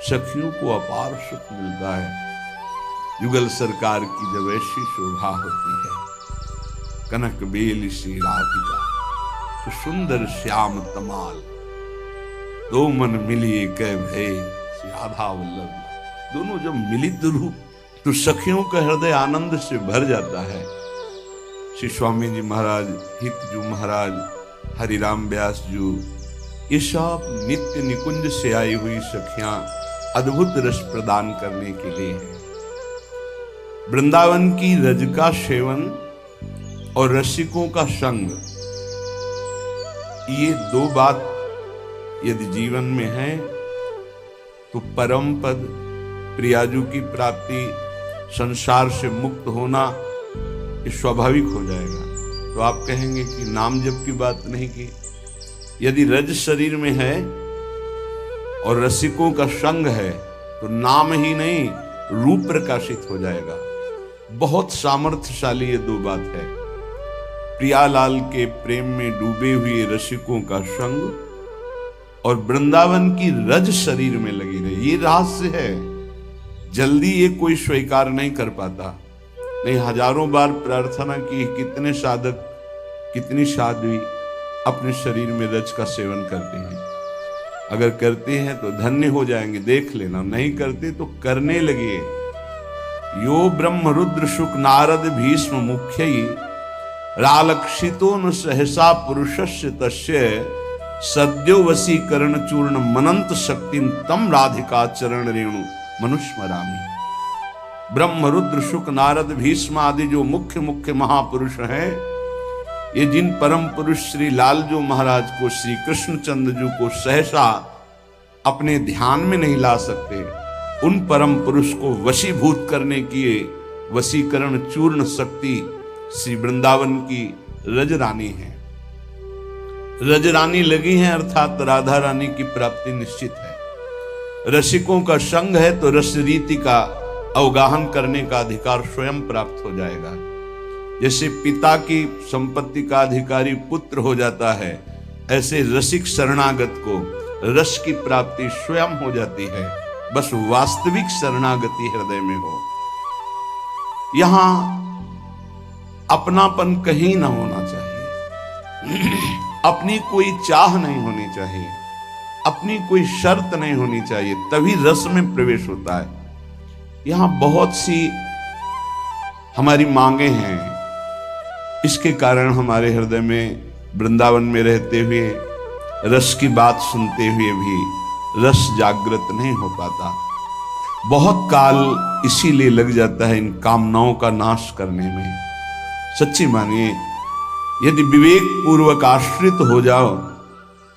सखियों को अपार सुख मिलता है। युगल सरकार की जब ऐसी शोभा होती है, कनक बेल श्री राधिका तो सुंदर श्याम तमाल, दो मन मिलिए कह भय श्री राधा वल्लभ। दोनों जब मिलित रूप तो सखियों का हृदय आनंद से भर जाता है। श्री स्वामी जी महाराज, हितजू महाराज, हरिराम व्यास जी, ये सब नित्य निकुंज से आई हुई सखियां अद्भुत रस प्रदान करने के लिए है। वृंदावन की रज का सेवन और रसिकों का संग, ये दो बात यदि जीवन में है तो परम पद, प्रियाजू की प्राप्ति, संसार से मुक्त होना ये स्वाभाविक हो जाएगा। तो आप कहेंगे कि नाम जप की बात नहीं की। यदि रज शरीर में है और रसिकों का संग है तो नाम ही नहीं रूप प्रकाशित हो जाएगा। बहुत सामर्थ्यशाली ये दो बात है। प्रियालाल के प्रेम में डूबे हुए रसिकों का संग और वृंदावन की रज शरीर में लगी रही, ये रहस्य है। जल्दी ये कोई स्वीकार नहीं कर पाता। नहीं, हजारों बार प्रार्थना की, कितने साधक, कितनी साध्वी अपने शरीर में रज का सेवन करते हैं। अगर करते हैं तो धन्य हो जाएंगे, देख लेना। नहीं करते तो करने लगे। यो ब्रह्म रुद्र शुक नारद भीष्म मुख्य रालक्षितो न सहसा पुरुषस्य तस्य सद्यो वशीकरण चूर्ण मनंत शक्ति तम राधिका चरण रेणु मनुस्मरामी। ब्रह्म रुद्र शुक नारद भीष्म आदि जो मुख्य मुख्य महापुरुष हैं, ये जिन परम पुरुष श्री लालजू महाराज को, श्री कृष्णचंद्र जी को सहसा अपने ध्यान में नहीं ला सकते, उन परम पुरुष को वशीभूत करने की वशीकरण चूर्ण शक्ति श्री वृंदावन की रज रानी है। रज रानी लगी है अर्थात राधा रानी की प्राप्ति निश्चित है। रसिकों का संग है तो रस रीति का अवगाहन करने का अधिकार स्वयं प्राप्त हो जाएगा। जैसे पिता की संपत्ति का अधिकारी पुत्र हो जाता है, ऐसे रसिक शरणागत को रस की प्राप्ति स्वयं हो जाती है। बस वास्तविक शरणागति हृदय में हो। यहां अपनापन कहीं ना होना चाहिए, अपनी कोई चाह नहीं होनी चाहिए, अपनी कोई शर्त नहीं होनी चाहिए, तभी रस में प्रवेश होता है। यहां बहुत सी हमारी मांगे हैं, इसके कारण हमारे हृदय में वृंदावन में रहते हुए, रस की बात सुनते हुए भी रस जागृत नहीं हो पाता। बहुत काल इसीलिए लग जाता है इन कामनाओं का नाश करने में। सच्ची मानिए, यदि विवेक पूर्वक आश्रित हो जाओ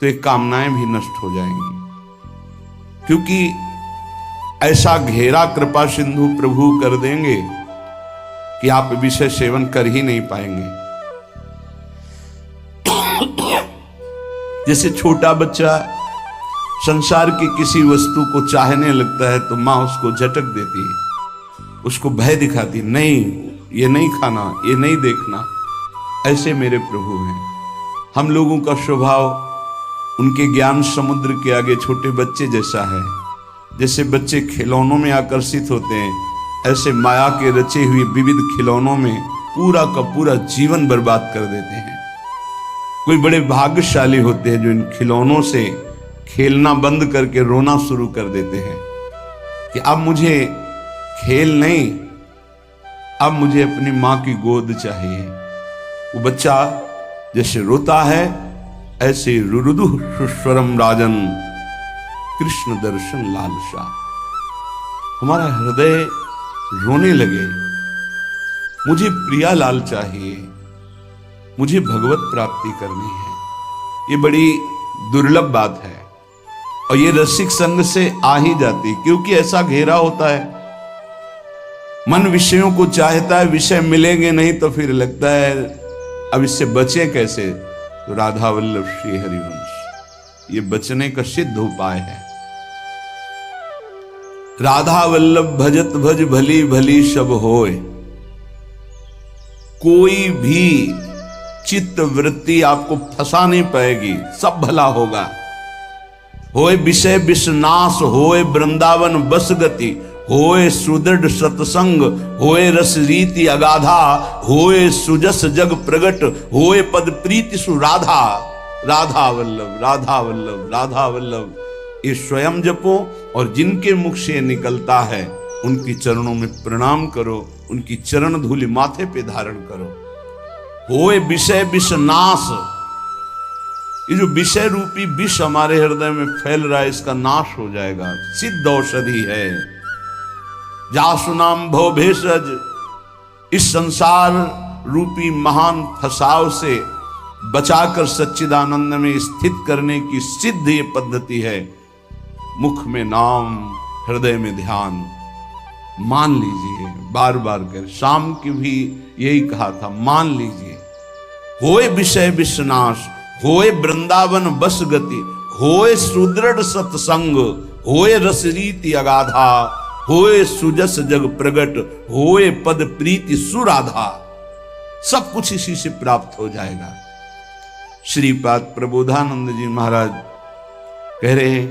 तो ये कामनाएं भी नष्ट हो जाएंगी, क्योंकि ऐसा घेरा कृपा सिंधु प्रभु कर देंगे कि आप विषय सेवन कर ही नहीं पाएंगे। जैसे छोटा बच्चा संसार की किसी वस्तु को चाहने लगता है तो माँ उसको झटक देती है, उसको भय दिखाती, नहीं ये नहीं खाना, ये नहीं देखना। ऐसे मेरे प्रभु हैं। हम लोगों का स्वभाव उनके ज्ञान समुद्र के आगे छोटे बच्चे जैसा है। जैसे बच्चे खिलौनों में आकर्षित होते हैं, ऐसे माया के रचे हुए विविध खिलौनों में पूरा का पूरा जीवन बर्बाद कर देते हैं। कोई बड़े भाग्यशाली होते हैं जो इन खिलौनों से खेलना बंद करके रोना शुरू कर देते हैं कि अब मुझे खेल नहीं, अब मुझे अपनी माँ की गोद चाहिए। वो बच्चा जैसे रोता है, ऐसे रुरुदु सुस्वरम राजन कृष्ण दर्शन लालसा। हमारा हृदय रोने लगे, मुझे प्रिया लाल चाहिए, मुझे भगवत प्राप्ति करनी है। ये बड़ी दुर्लभ बात है और ये रसिक संग से आ ही जाती, क्योंकि ऐसा घेरा होता है। मन विषयों को चाहता है, विषय मिलेंगे नहीं तो फिर लगता है अब इससे बचे कैसे। तो राधा वल्लभ श्री हरिवंश ये बचने का सिद्ध उपाय है। राधा वल्लभ भजत भज भली भली सब होय। कोई भी चित्त वृत्ति आपको फंसा नहीं पाएगी, सब भला होगा। होए विषय विषनाश, होए वृंदावन बस गति, होए सुदृढ़ सत्संग, होए रस रीति अगाधा, होए सुजस जग प्रगट, होए पद प्रीति सुराधा। राधा वल्लभ, राधा वल्लभ, राधा वल्लभ, ये स्वयं जपो और जिनके मुख से निकलता है उनकी चरणों में प्रणाम करो, उनकी चरण धूलि माथे पे धारण करो। होए विषय विषनाश, ये जो विषय रूपी विष हमारे हृदय में फैल रहा है इसका नाश हो जाएगा, सिद्ध औषधि है। जासु नाम भव भेषज, इस संसार रूपी महान फसाव से बचाकर सच्चिदानंद में स्थित करने की सिद्ध ये पद्धति है। मुख में नाम, हृदय में ध्यान, मान लीजिए, बार बार कर, शाम की भी यही कहा था, मान लीजिए। होए विषय विषनाश, होए वृंदावन बस गति, होए सुदृढ़ सत्संग, होए रस रीति अगाधा, होए सुजस जग प्रगट, होए पद प्रीति सुराधा। सब कुछ इसी से प्राप्त हो जाएगा। श्रीपाद प्रबोधानंद जी महाराज कह रहे हैं,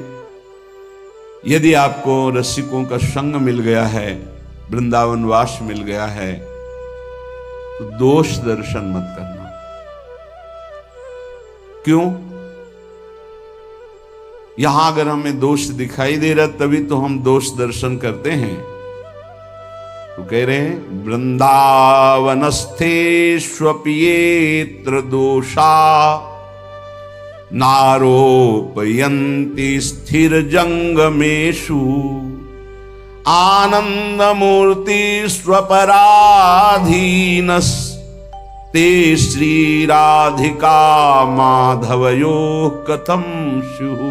यदि आपको रसिकों का संग मिल गया है, वृंदावन वास मिल गया है, तो दोष दर्शन मत करना। क्यों? यहां अगर हमें दोष दिखाई दे रहा तभी तो हम दोष दर्शन करते हैं। तो कह रहे हैं, वृंदावनस्थेष्वप्येत्र दोषा नारोपयन्ति स्थिर जंगमेषु आनंदमूर्ति स्वपराधीनस् ते श्री राधिका माधवयो कथम स्युः।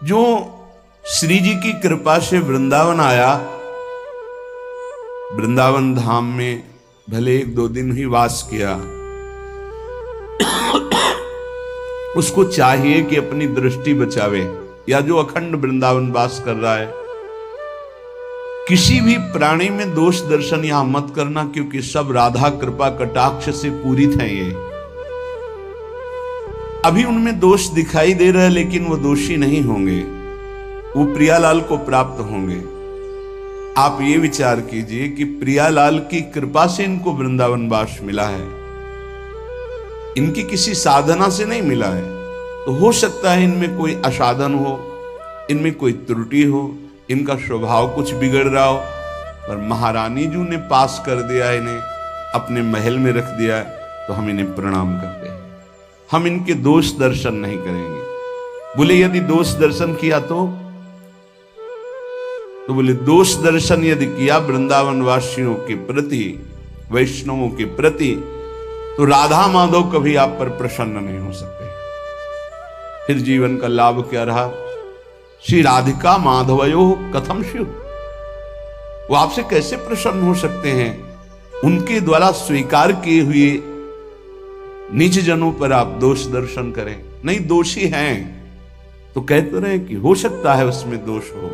जो श्री जी की कृपा से वृंदावन आया, वृंदावन धाम में भले 1-2 दिन ही वास किया, उसको चाहिए कि अपनी दृष्टि बचावे, या जो अखंड वृंदावन वास कर रहा है, किसी भी प्राणी में दोष दर्शन यहां मत करना, क्योंकि सब राधा कृपा कटाक्ष से पूरित हैं। ये अभी उनमें दोष दिखाई दे रहा है, लेकिन वो दोषी नहीं होंगे, वो प्रियालाल को प्राप्त होंगे। आप ये विचार कीजिए कि प्रियालाल की कृपा से इनको वृंदावन वास मिला है, इनकी किसी साधना से नहीं मिला है। तो हो सकता है इनमें कोई असाधन हो, इनमें कोई त्रुटि हो, इनका स्वभाव कुछ बिगड़ रहा हो, पर महारानी जी ने पास कर दिया, इन्हें अपने महल में रख दिया, तो हम इन्हें प्रणाम करते हैं। हम इनके दोष दर्शन नहीं करेंगे। बोले यदि दोष दर्शन किया तो बोले दोष दर्शन यदि किया वृंदावन वासियों के प्रति, वैष्णवों के प्रति, तो राधा माधव कभी आप पर प्रसन्न नहीं हो सकते। फिर जीवन का लाभ क्या रहा? श्री राधिका माधवयो कथम स्युः, वो आपसे कैसे प्रसन्न हो सकते हैं? उनके द्वारा स्वीकार किए हुए नीच जनों पर आप दोष दर्शन करें। नहीं, दोषी हैं तो कहते रहे कि हो सकता है उसमें दोष हो,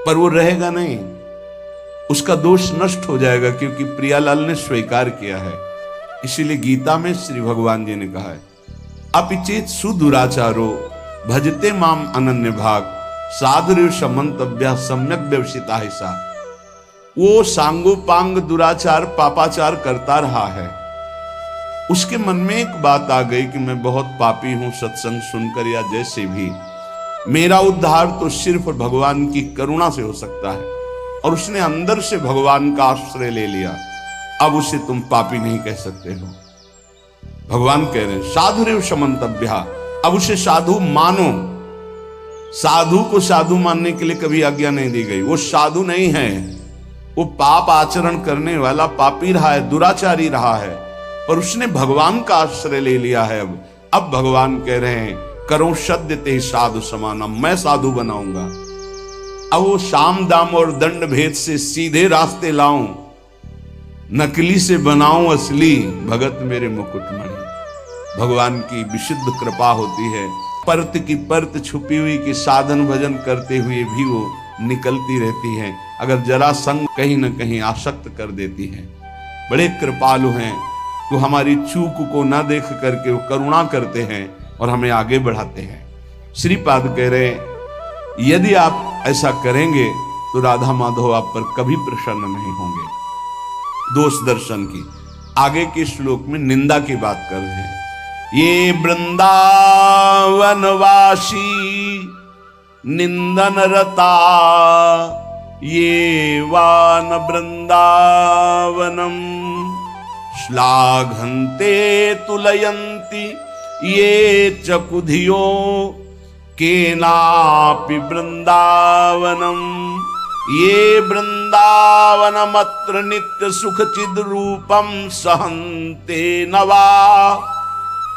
पर वो रहेगा नहीं, उसका दोष नष्ट हो जाएगा, क्योंकि प्रियालाल ने स्वीकार किया है। इसीलिए गीता में श्री भगवान जी ने कहा है, अपिचेत सुदुराचारो भजते माम अनन्य भाग साधुरेव समन्तव्य सम्यक व्यवसिता है सा। वो सांगोपांग दुराचार पापाचार करता रहा है, उसके मन में एक बात आ गई कि मैं बहुत पापी हूं, सत्संग सुनकर या जैसे भी, मेरा उद्धार तो सिर्फ भगवान की करुणा से हो सकता है, और उसने अंदर से भगवान का आश्रय ले लिया। अब उसे तुम पापी नहीं कह सकते हो। भगवान कह रहे हैं साधुरेव समन्तव्य, अब उसे साधु मानो। साधु को साधु मानने के लिए कभी आज्ञा नहीं दी गई। वो साधु नहीं है, वो पाप आचरण करने वाला पापी रहा है, दुराचारी रहा है, पर उसने भगवान का आश्रय ले लिया है। अब भगवान कह रहे हैं करो सद्य ते साधु समानम, मैं साधु बनाऊंगा। अब वो साम दाम और दंड भेद से सीधे रास्ते लाऊं, नकली से बनाऊं असली, भगत मेरे मुकुटमणि। भगवान की विशुद्ध कृपा होती है, परत की परत छुपी हुई कि साधन भजन करते हुए भी वो निकलती रहती है, अगर जरा संग कहीं न कहीं आसक्त कर देती है। बड़े कृपालु हैं, तो हमारी चूक को न देख करके वो करुणा करते हैं और हमें आगे बढ़ाते हैं। श्रीपाद कह रहे हैं यदि आप ऐसा करेंगे तो राधा माधव आप पर कभी प्रसन्न नहीं होंगे। दोष दर्शन की आगे के श्लोक में निंदा की बात कर रहे हैं। ये वृंदावनवासी निंदन रता ये वान वृंदावनम श्लाघन्ते तुलयन्ति ये चकुधियो केनापि वृंदावनम ये वृंदावनमत्र नित्य सुख चिद रूपम सहन्ते नवा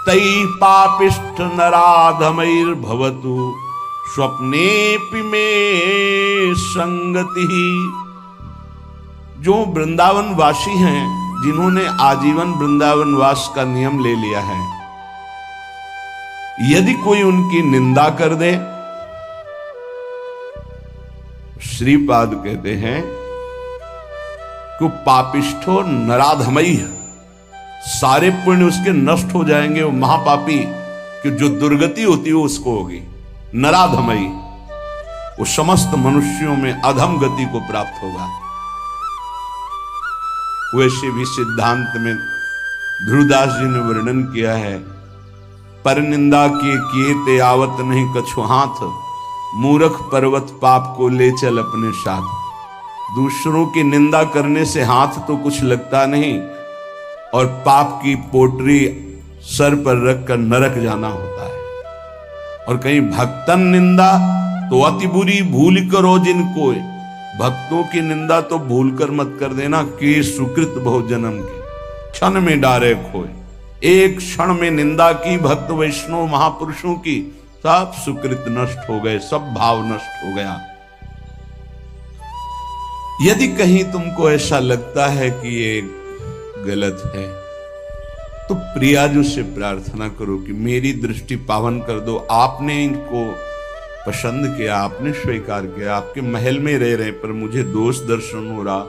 तै पापिष्ठ नराधमैर्भवतु स्वप्नेपि में संगति। जो वृंदावन वासी हैं, जिन्होंने आजीवन वृंदावन वास का नियम ले लिया है, यदि कोई उनकी निंदा कर दे, श्रीपाद कहते हैं कि पापिष्ठो नराधमई, सारे पुण्य उसके नष्ट हो जाएंगे। वो महापापी कि जो दुर्गति होती है उसको होगी। नराधमई, वो समस्त मनुष्यों में अधम गति को प्राप्त होगा। वैसे भी सिद्धांत में ध्रुवदास जी ने वर्णन किया है, पर निंदा किए ते आवत नहीं कछु हाथ, मूर्ख पर्वत पाप को ले चल अपने साथ। दूसरों की निंदा करने से हाथ तो कुछ लगता नहीं, और पाप की पोटरी सर पर रखकर नरक जाना होता है। और कहीं भक्तन निंदा तो अति बुरी भूल करो जिनको, भक्तों की निंदा तो भूल कर मत कर देना कि सुकृत बहु जन्म के क्षण में डारे खोए। एक क्षण में निंदा की भक्त वैष्णव महापुरुषों की, सब सुकृत नष्ट हो गए, सब भाव नष्ट हो गया। यदि कहीं तुमको ऐसा लगता है कि ये गलत है तो प्रियाजू से प्रार्थना करो कि मेरी दृष्टि पावन कर दो। आपने इनको पसंद किया, आपने स्वीकार किया, आपके महल में रह रहे पर मुझे दोष दर्शन हो रहा,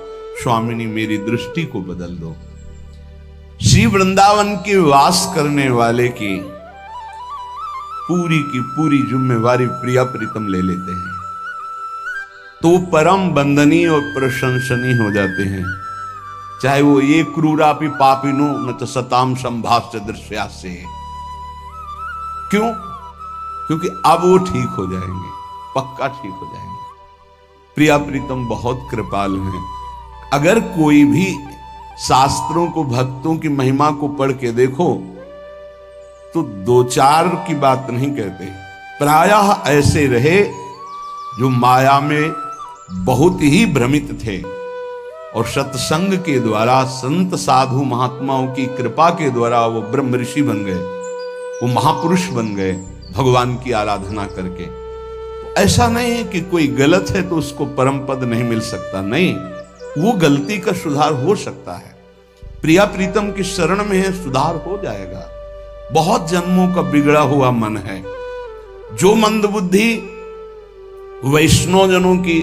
स्वामिनी मेरी दृष्टि को बदल दो। श्री वृंदावन के वास करने वाले की पूरी जिम्मेवारी प्रिया प्रीतम ले लेते हैं, तो परम बंदनीय और प्रशंसनीय हो जाते हैं। चाहे वो ये क्रूरापि पापिनो न तो सताम संभाष्य दृश्यास्य। क्यों? क्योंकि अब वो ठीक हो जाएंगे, पक्का ठीक हो जाएंगे। प्रिया प्रीतम बहुत कृपाल हैं। अगर कोई भी शास्त्रों को, भक्तों की महिमा को पढ़ के देखो तो दो चार की बात नहीं कहते, प्रायः ऐसे रहे जो माया में बहुत ही भ्रमित थे और सत्संग के द्वारा, संत साधु महात्माओं की कृपा के द्वारा वो ब्रह्म ऋषि बन गए, वो महापुरुष बन गए भगवान की आराधना करके। तो ऐसा नहीं है कि कोई गलत है तो उसको परम पद नहीं मिल सकता, नहीं, वो गलती का सुधार हो सकता है। प्रिया प्रीतम की शरण में है, सुधार हो जाएगा। बहुत जन्मों का बिगड़ा हुआ मन है। जो मंदबुद्धि वैष्णव जनों की,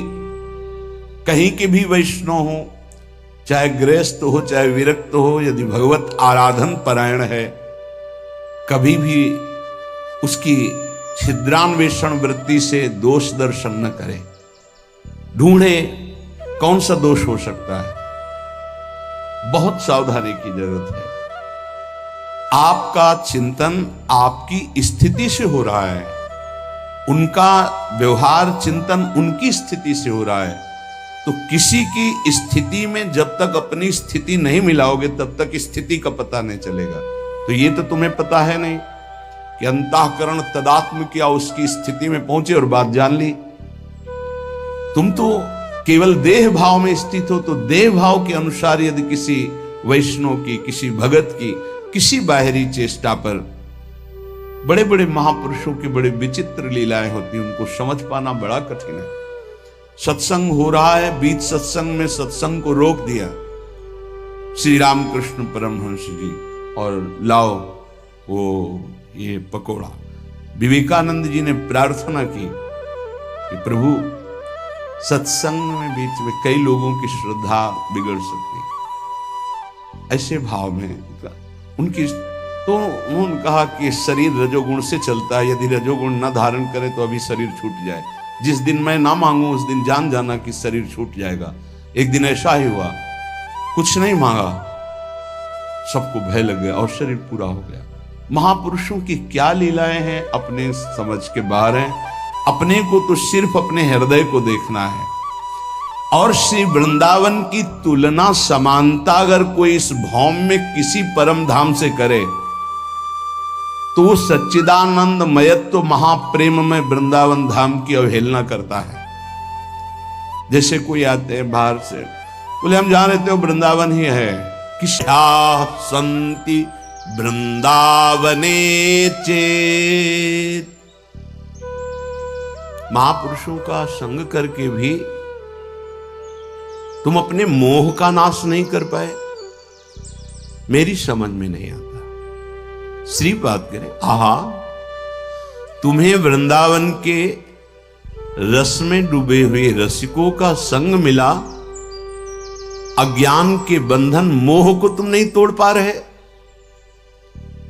कहीं के भी वैष्णव हो, चाहे गृहस्थ हो चाहे विरक्त हो, यदि भगवत आराधन परायण है, कभी भी उसकी छिद्रान्वेषण वृत्ति से दोष दर्शन न करे। ढूंढे कौन सा दोष हो सकता है। बहुत सावधानी की जरूरत है। आपका चिंतन आपकी स्थिति से हो रहा है, उनका व्यवहार चिंतन उनकी स्थिति से हो रहा है। तो किसी की स्थिति में जब तक अपनी स्थिति नहीं मिलाओगे तब तक स्थिति का पता नहीं चलेगा। तो ये तो तुम्हें पता है नहीं कि अंतःकरण तदात्म किया, उसकी स्थिति में पहुंचे और बात जान ली। तुम तो केवल देह भाव में स्थित हो, तो देह भाव के अनुसार यदि किसी वैष्णव की, किसी भगत की, किसी बाहरी चेष्टा पर, बड़े बड़े महापुरुषों की बड़े विचित्र लीलाएं होती, उनको समझ पाना बड़ा कठिन है। सत्संग हो रहा है, बीच सत्संग में सत्संग को रोक दिया श्री रामकृष्ण परमहंस जी, और लाओ वो ये पकोड़ा। विवेकानंद जी ने प्रार्थना की कि प्रभु, सत्संग में बीच में कई लोगों की श्रद्धा बिगड़ सकती, ऐसे भाव में उनकी तो उन्होंने कहा कि शरीर रजोगुण से चलता है, यदि रजोगुण न धारण करे तो अभी शरीर छूट जाए। जिस दिन मैं ना मांगू उस दिन जान जाना कि शरीर छूट जाएगा। एक दिन ऐसा ही हुआ, कुछ नहीं मांगा, सबको भय लग गया और शरीर पूरा हो गया। महापुरुषों की क्या लीलाएं हैं, अपने समझ के बाहर हैं। अपने को तो सिर्फ अपने हृदय को देखना है। और श्री वृंदावन की तुलना, समानता अगर कोई इस भौम में किसी परम धाम से करे तो सच्चिदानंद मयत्व महाप्रेम में वृंदावन धाम की अवहेलना करता है। जैसे कोई आते हैं बाहर से, बोले हम जहां रहते हो वृंदावन ही है, किस्या संति वृंदावने चेत। महापुरुषों का संग करके भी तुम अपने मोह का नाश नहीं कर पाए, मेरी समझ में नहीं आता। श्रीपाद करें, आहा तुम्हें वृंदावन के रस में डूबे हुए रसिकों का संग मिला, अज्ञान के बंधन मोह को तुम नहीं तोड़ पा रहे।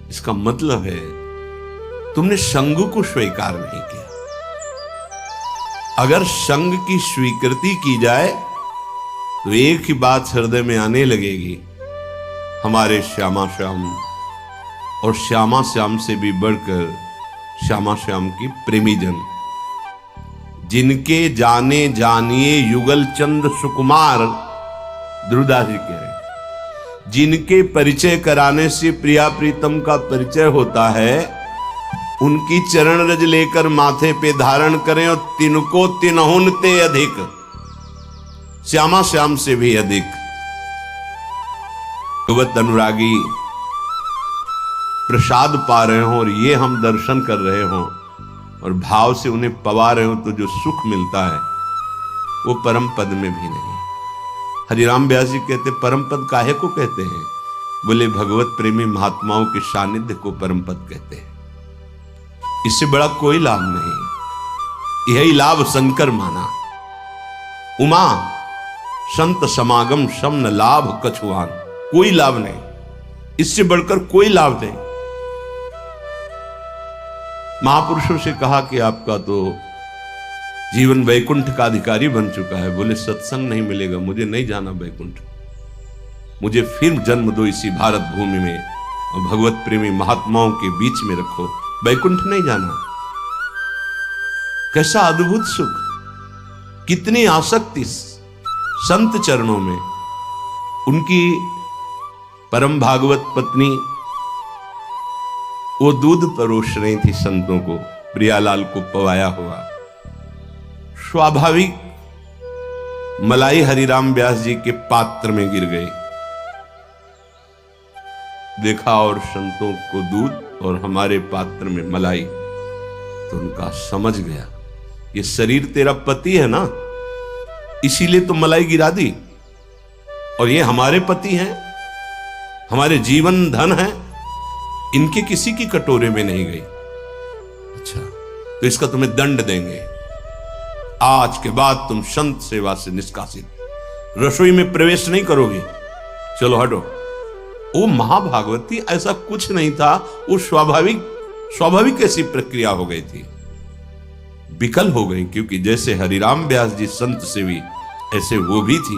इसका मतलब है तुमने संग को स्वीकार नहीं किया। अगर संग की स्वीकृति की जाए तो एक ही बात हृदय में आने लगेगी, हमारे श्यामा श्याम और श्यामा श्याम से भी बढ़कर श्यामा श्याम की प्रेमी जन, जिनके जाने जानिए युगल चंद सुकुमार, ध्रुवदास जी कह रहे, जिनके परिचय कराने से प्रिया प्रीतम का परिचय होता है, उनकी चरण रज लेकर माथे पे धारण करें और तिनको तिनहुन ते अधिक, श्यामा श्याम से भी अधिक भगवत अनुरागी प्रसाद पा रहे हो और ये हम दर्शन कर रहे हो और भाव से उन्हें पवा रहे हो, तो जो सुख मिलता है वो परम पद में भी नहीं। हरिराम व्यास जी कहते परम पद काहे को कहते हैं? बोले भगवत प्रेमी महात्माओं के सानिध्य को परम पद कहते हैं। इससे बड़ा कोई लाभ नहीं, यही लाभ शंकर माना। उमा संत समागम समन लाभ कछुआन, कोई लाभ नहीं, इससे बढ़कर कोई लाभ नहीं। महापुरुषों से कहा कि आपका तो जीवन वैकुंठ का अधिकारी बन चुका है। बोले सत्संग नहीं मिलेगा, मुझे नहीं जाना वैकुंठ, मुझे फिर जन्म दो इसी भारत भूमि में और भगवत प्रेमी महात्माओं के बीच में रखो, वैकुंठ नहीं जाना। कैसा अद्भुत सुख, कितनी आसक्ति संत चरणों में। उनकी परम भागवत पत्नी वो दूध परोस रही थी संतों को, प्रियालाल को पवाया हुआ। स्वाभाविक मलाई हरिराम व्यास जी के पात्र में गिर गई। देखा और संतों को दूध और हमारे पात्र में मलाई, तो उनका समझ गया ये शरीर तेरा पति है ना, इसीलिए तो मलाई गिरा दी, और ये हमारे पति हैं, हमारे जीवन धन है, इनके किसी की कटोरे में नहीं गई। अच्छा, तो इसका तुम्हें दंड देंगे, आज के बाद तुम संत सेवा से निष्कासित, रसोई में प्रवेश नहीं करोगे, चलो हटो। वो महाभागवती ऐसा कुछ नहीं था, वो स्वाभाविक ऐसी प्रक्रिया हो गई थी, विकल हो गई। क्योंकि जैसे हरिराम व्यास जी संत सेवी, ऐसे वो भी थी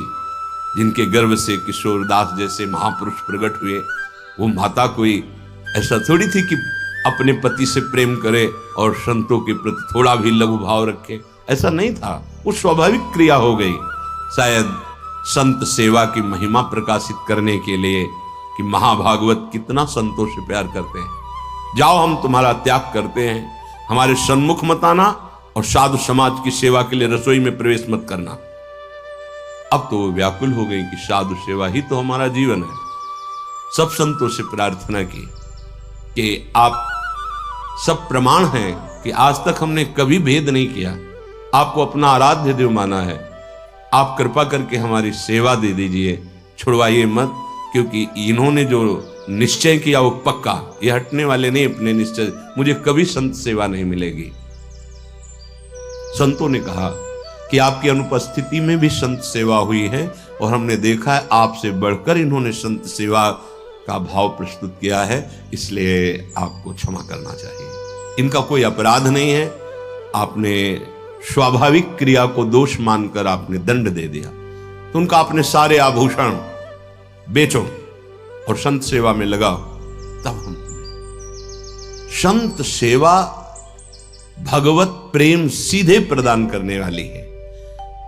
जिनके गर्भ से किशोरदास जैसे महापुरुष प्रकट हुए। वो माता कोई ऐसा थोड़ी थी कि अपने पति से प्रेम करे और संतों के प्रति थोड़ा भी लघु भाव रखे, ऐसा नहीं था, वो स्वाभाविक क्रिया हो गई। शायद संत सेवा की महिमा प्रकाशित करने के लिए कि महाभागवत कितना संतों से प्यार करते हैं। जाओ हम तुम्हारा त्याग करते हैं, हमारे सन्मुख मत आना और साधु समाज की सेवा के लिए रसोई में प्रवेश मत करना। अब तो वो व्याकुल हो गई कि साधु सेवा ही तो हमारा जीवन है। सब संतों से प्रार्थना की कि आप सब प्रमाण हैं कि आज तक हमने कभी भेद नहीं किया, आपको अपना आराध्य देव माना है, आप कृपा करके हमारी सेवा दे दीजिए, छुड़वाइए मत। क्योंकि इन्होंने जो निश्चय किया वो पक्का, ये हटने वाले नहीं अपने निश्चय, मुझे कभी संत सेवा नहीं मिलेगी। संतों ने कहा कि आपकी अनुपस्थिति में भी संत सेवा हुई है और हमने देखा है आपसे बढ़कर इन्होंने संत सेवा का भाव प्रस्तुत किया है, इसलिए आपको क्षमा करना चाहिए। इनका कोई अपराध नहीं है, आपने स्वाभाविक क्रिया को दोष मानकर आपने दंड दे दिया, तो उनका अपने सारे आभूषण बेचो और संत सेवा में लगाओ, तब हम संत सेवा भगवत प्रेम सीधे प्रदान करने वाली है।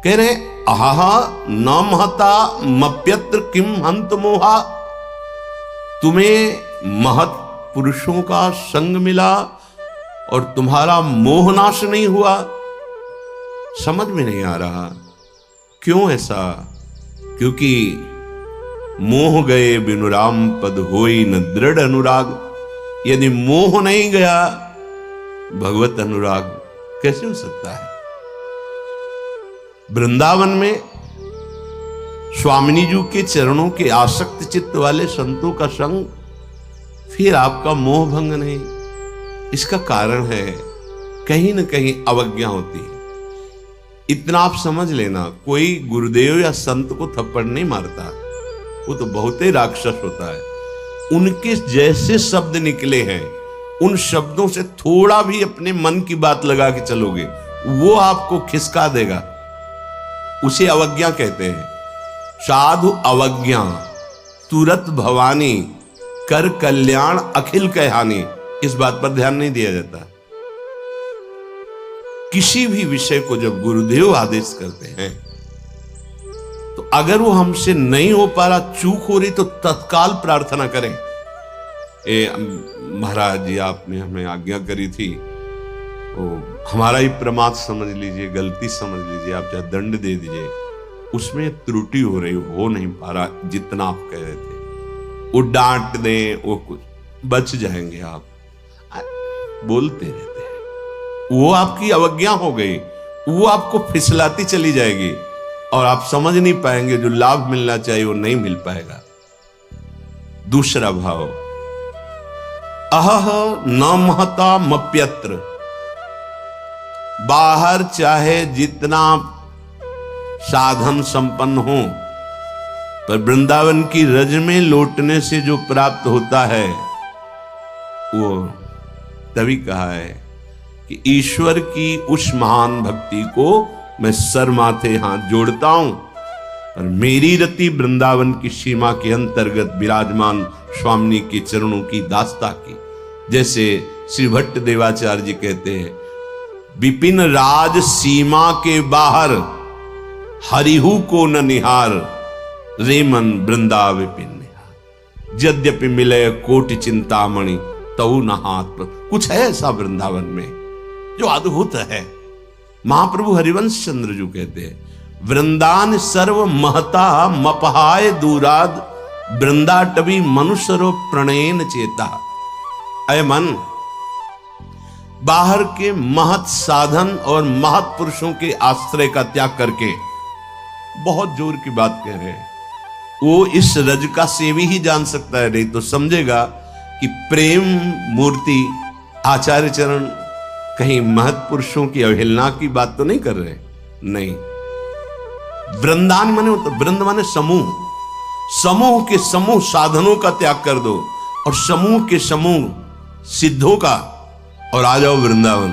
कह रहे आहा न महता मप्यत्र किम हंत मोहा, तुम्हें महत पुरुषों का संग मिला और तुम्हारा मोहनाश नहीं हुआ। समझ में नहीं आ रहा क्यों ऐसा, क्योंकि मोह गए बिनु राम पद होई न दृढ़ अनुराग। यदि मोह नहीं गया भगवत अनुराग कैसे हो सकता है। वृंदावन में स्वामिनी जी के चरणों के आसक्त चित्त वाले संतों का संग, फिर आपका मोह भंग नहीं। इसका कारण है कहीं न कहीं अवज्ञा होती है। इतना आप समझ लेना, कोई गुरुदेव या संत को थप्पड़ नहीं मारता, वो तो बहुत ही राक्षस होता है। उनके जैसे शब्द निकले हैं, उन शब्दों से थोड़ा भी अपने मन की बात लगा के चलोगे, वो आपको खिसका देगा। उसे अवज्ञा कहते हैं। साधु अवज्ञा तुरत भवानी, कर कल्याण अखिल कहानी। इस बात पर ध्यान नहीं दिया जाता। किसी भी विषय को जब गुरुदेव आदेश करते हैं तो अगर वो हमसे नहीं हो पा रहा, चूक हो रही, तो तत्काल प्रार्थना करें। महाराज जी आपने हमें आज्ञा करी थी, वो हमारा ही प्रमाद समझ लीजिए, गलती समझ लीजिए, आप चाहे दंड दे दीजिए, उसमें त्रुटि हो रही, हो नहीं पा रहा जितना आप कह रहे थे। वो डांट दें, वो कुछ बच जाएंगे। आप बोलते रहते हैं, वो आपकी अवज्ञा हो गई, वो आपको फिसलाती चली जाएगी और आप समझ नहीं पाएंगे। जो लाभ मिलना चाहिए वो नहीं मिल पाएगा। दूसरा भाव अहह न महता मप्यत्र। बाहर चाहे जितना साधन संपन्न हो, पर वृंदावन की रज में लौटने से जो प्राप्त होता है वो तभी कहा है कि ईश्वर की उस महान भक्ति को मैं सर माथे हाथ जोड़ता हूं, पर मेरी रति वृंदावन की सीमा के अंतर्गत विराजमान स्वामिनी के चरणों की दास्ता की। जैसे श्री भट्ट देवाचार्य जी कहते हैं, विपिन राज सीमा के बाहर हरिहु को न निहार, रे मन वृंदा विपिन निहार। यद्यपि मिले कोटि चिंतामणि तऊ न हाथ पर। कुछ है ऐसा वृंदावन में जो अद्भुत है। महाप्रभु हरिवंश चंद्र जी कहते हैं, वृंदान सर्व महता मपहाय दूराद, वृंदाटवी मनुष्यरो प्रणयन चेता। अय मन, बाहर के महत साधन और महत पुरुषों के आश्रय का त्याग करके, बहुत जोर की बात कह रहे हैं, वो इस रज का सेवी ही जान सकता है। नहीं तो समझेगा कि प्रेम मूर्ति आचार्य चरण कहीं महत पुरुषों की अवहेलना की बात तो नहीं कर रहे। नहीं, वृंदान माने तो वृंद माने समूह, समूह के समूह साधनों का त्याग कर दो और समूह के समूह सिद्धों का, और आ जाओ वृंदावन।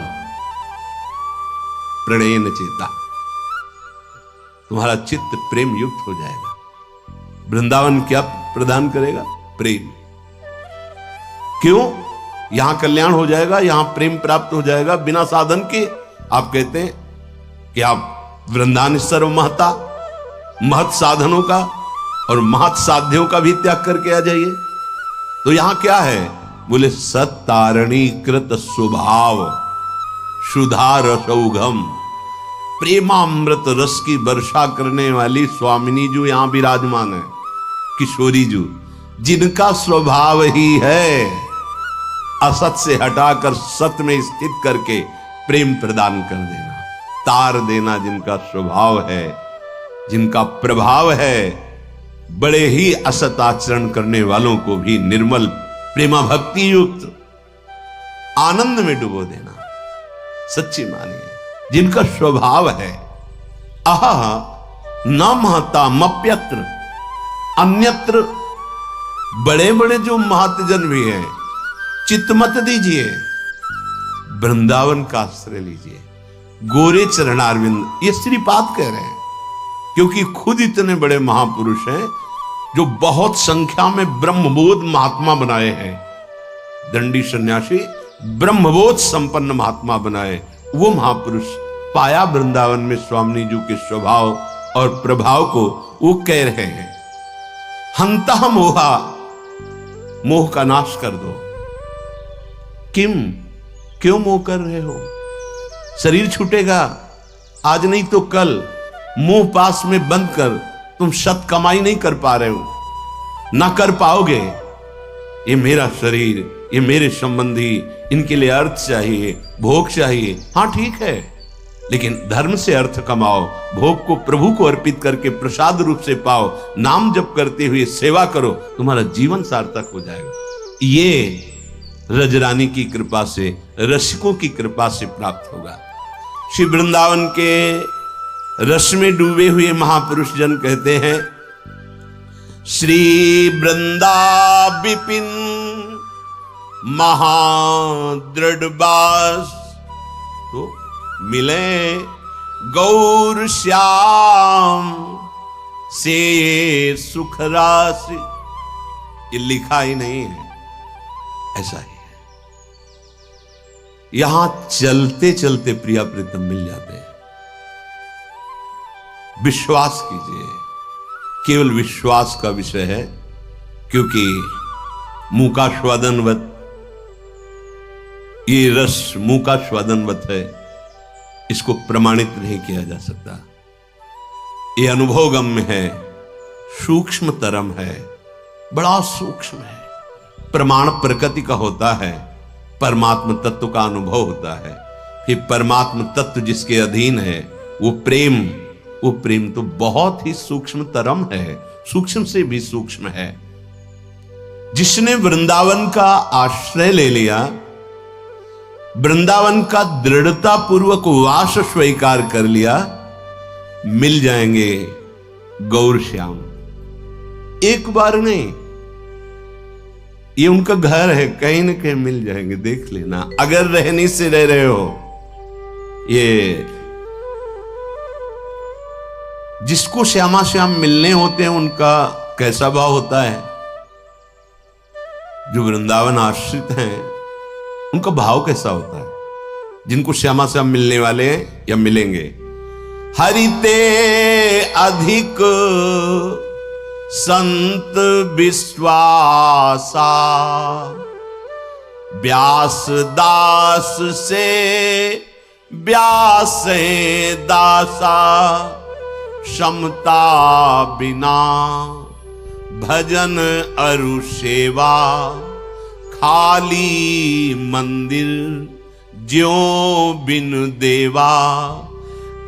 प्रणयन चेता, तुम्हारा चित्त प्रेम युक्त हो जाएगा। वृंदावन क्या प्रदान करेगा? प्रेम। क्यों? यहां कल्याण हो जाएगा, यहां प्रेम प्राप्त हो जाएगा बिना साधन के। आप कहते हैं कि आप वृंदावन सर्व महता, महत साधनों का और महत साध्यों का भी त्याग करके आ जाइए। तो यहां क्या है? बोले सत्तारणी कृत स्वभाव सुधा रसौघम, प्रेमामृत रस की वर्षा करने वाली स्वामिनी जो यहां विराजमान है, किशोरी जो, जिनका स्वभाव ही है असत से हटाकर सत में स्थित करके प्रेम प्रदान कर देना, तार देना, जिनका स्वभाव है, जिनका प्रभाव है, बड़े ही असत आचरण करने वालों को भी निर्मल प्रेमा भक्ति युक्त आनंद में डुबो देना। सच्ची मानिए, जिनका स्वभाव है अह न महता मप्यत्र, अन्यत्र बड़े बड़े जो महतजन भी हैं, चित्त मत दीजिए, वृंदावन का आश्रय लीजिए, गोरे चरणारविंद। ये श्रीपाद कह रहे हैं, क्योंकि खुद इतने बड़े महापुरुष हैं जो बहुत संख्या में ब्रह्मबोध महात्मा बनाए हैं। दंडी सन्यासी ब्रह्मबोध संपन्न महात्मा बनाए, वो महापुरुष पाया वृंदावन में स्वामी जी के स्वभाव और प्रभाव को। वो कह रहे हैं, हंता मोहा, मोह का नाश कर दो। क्यों मोह कर रहे हो? शरीर छूटेगा, आज नहीं तो कल। मुंह पास में बंद कर, तुम सत कमाई नहीं कर पा रहे हो, ना कर पाओगे। ये मेरा शरीर, ये मेरे संबंधी, इनके लिए अर्थ चाहिए, भोग चाहिए। हाँ ठीक है, लेकिन धर्म से अर्थ कमाओ, भोग को प्रभु को अर्पित करके प्रसाद रूप से पाओ, नाम जप करते हुए सेवा करो, तुम्हारा जीवन सार्थक हो जाएगा। ये रजरानी की कृपा से, रसिकों की कृपा से प्राप्त होगा। श्री वृंदावन के रस में डूबे हुए महापुरुष जन कहते हैं, श्री वृंदा विपिन महादृढ़ तो मिले गौर श्याम से सुख राशि। ये लिखा ही नहीं है, ऐसा ही है। यहां चलते चलते प्रिया प्रीतम मिल जाते हैं। विश्वास कीजिए, केवल विश्वास का विषय है, क्योंकि मुंह का स्वादनवत, ये रस मुंह का स्वादनवत है, इसको प्रमाणित नहीं किया जा सकता। ये अनुभवगम्य है, सूक्ष्मतरम है, बड़ा सूक्ष्म है। प्रमाण प्रकृति का होता है, परमात्म तत्व का अनुभव होता है। फिर परमात्म तत्व जिसके अधीन है वो प्रेम तो बहुत ही सूक्ष्मतरम है, सूक्ष्म से भी सूक्ष्म है। जिसने वृंदावन का आश्रय ले लिया, वृंदावन का दृढ़ता पूर्वक वास स्वीकार कर लिया, मिल जाएंगे गौर श्याम। एक बार नहीं, ये उनका घर है, कहीं न कहीं मिल जाएंगे, देख लेना। अगर रहने से रह रहे हो, ये जिसको श्यामा श्याम मिलने होते हैं उनका कैसा भाव होता है? जो वृंदावन आश्रित हैं उनका भाव कैसा होता है? जिनको श्यामा श्याम मिलने वाले हैं या मिलेंगे। हरिते अधिक संत विश्वासा, व्यास दास से व्यास दासा, क्षमता बिना भजन अरु सेवा, खाली मंदिर ज्यों बिन देवा।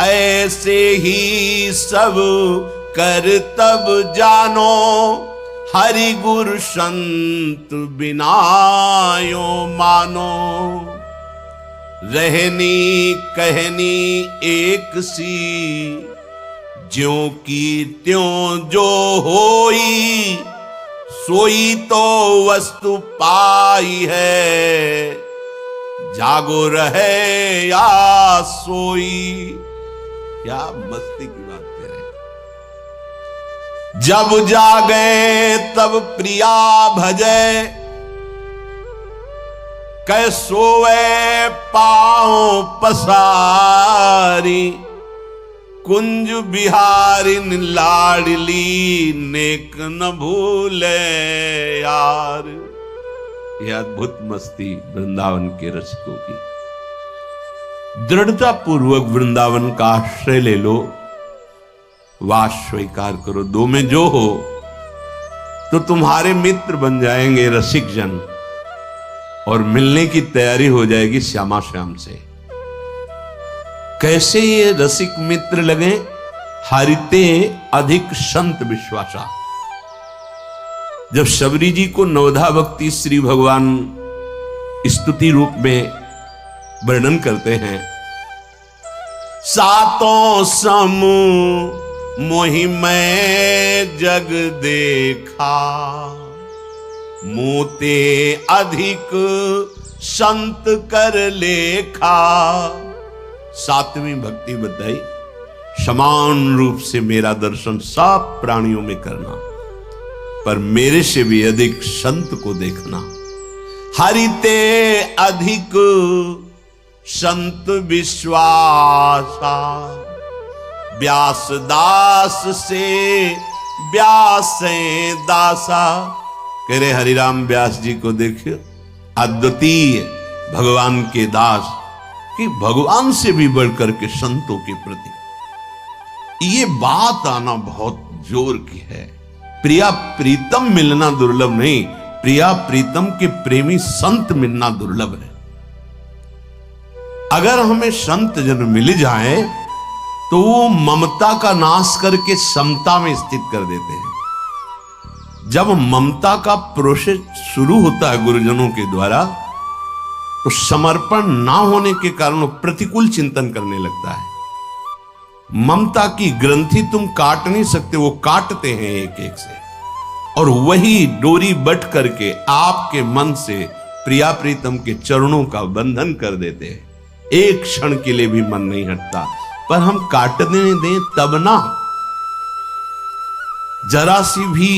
ऐसे ही सब कर तब जानो, हरि गुरु संत बिना यो मानो। रहनी कहनी एक सी, ज्यों की त्यों जो होई, सोई तो वस्तु पाई है, जागो रहे या सोई। क्या मस्ती की बात कह रहे। जब जागे तब प्रिया भजे, कै सोए पांव पसारी। कुंज बिहारिन लाडली, नेक न भूले यार। यह अद्भुत मस्ती वृंदावन के रसिकों की। दृढ़ता पूर्वक वृंदावन का आश्रय ले लो, वास स्वीकार करो। दो में जो हो तो तुम्हारे मित्र बन जाएंगे रसिक जन, और मिलने की तैयारी हो जाएगी श्यामा श्याम से। कैसे ये रसिक मित्र लगे? हरिते अधिक संत विश्वासा। जब शबरी जी को नवधा भक्ति श्री भगवान स्तुति रूप में वर्णन करते हैं, सातों सम मोहि मैं जग देखा, मोते अधिक संत कर लेखा। सातवीं भक्ति बताई, समान रूप से मेरा दर्शन सब प्राणियों में करना, पर मेरे से भी अधिक संत को देखना। हरिते अधिक संत विश्वासा, व्यास दास से व्यास दासा। कह रहे हरिराम व्यास जी को देखिए, अद्वितीय भगवान के दास कि भगवान से भी बढ़कर के संतों के प्रति ये बात आना बहुत जोर की है। प्रिया प्रीतम मिलना दुर्लभ नहीं, प्रिया प्रीतम के प्रेमी संत मिलना दुर्लभ है। अगर हमें संत जन मिल जाए तो वो ममता का नाश करके समता में स्थित कर देते हैं। जब ममता का प्रोसेस शुरू होता है गुरुजनों के द्वारा, तो समर्पण ना होने के कारण प्रतिकूल चिंतन करने लगता है। ममता की ग्रंथि तुम काट नहीं सकते, वो काटते हैं एक एक से, और वही डोरी बट करके आपके मन से प्रिया प्रीतम के चरणों का बंधन कर देते हैं। एक क्षण के लिए भी मन नहीं हटता, पर हम काटने दें तब ना। जरा सी भी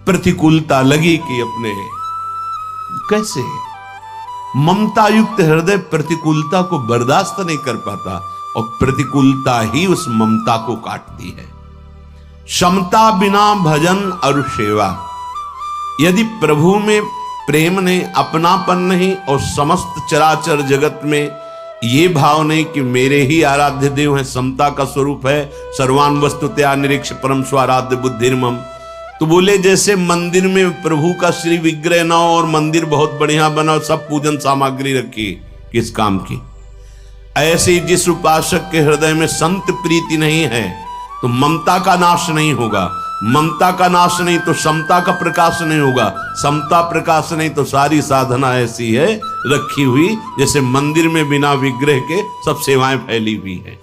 प्रतिकूलता लगी कि अपने कैसे ममता युक्त हृदय प्रतिकूलता को बर्दाश्त नहीं कर पाता, और प्रतिकूलता ही उस ममता को काटती है। समता बिना भजन और सेवा। यदि प्रभु में प्रेम नहीं, अपनापन नहीं, और समस्त चराचर जगत में ये भाव नहीं कि मेरे ही आराध्य देव हैं, समता का स्वरूप है, सर्वान वस्तुतया निरीक्ष परम स्वाराध्य बुद्धिर्मम। तो बोले जैसे मंदिर में प्रभु का श्री विग्रह ना हो और मंदिर बहुत बढ़िया बना, सब पूजन सामग्री रखी, किस काम की। ऐसे जिस उपासक के हृदय में संत प्रीति नहीं है, तो ममता का नाश नहीं होगा, ममता का नाश नहीं तो समता का प्रकाश नहीं होगा, समता प्रकाश नहीं तो सारी साधना ऐसी है रखी हुई जैसे मंदिर में बिना विग्रह के सब सेवाएं फैली हुई है।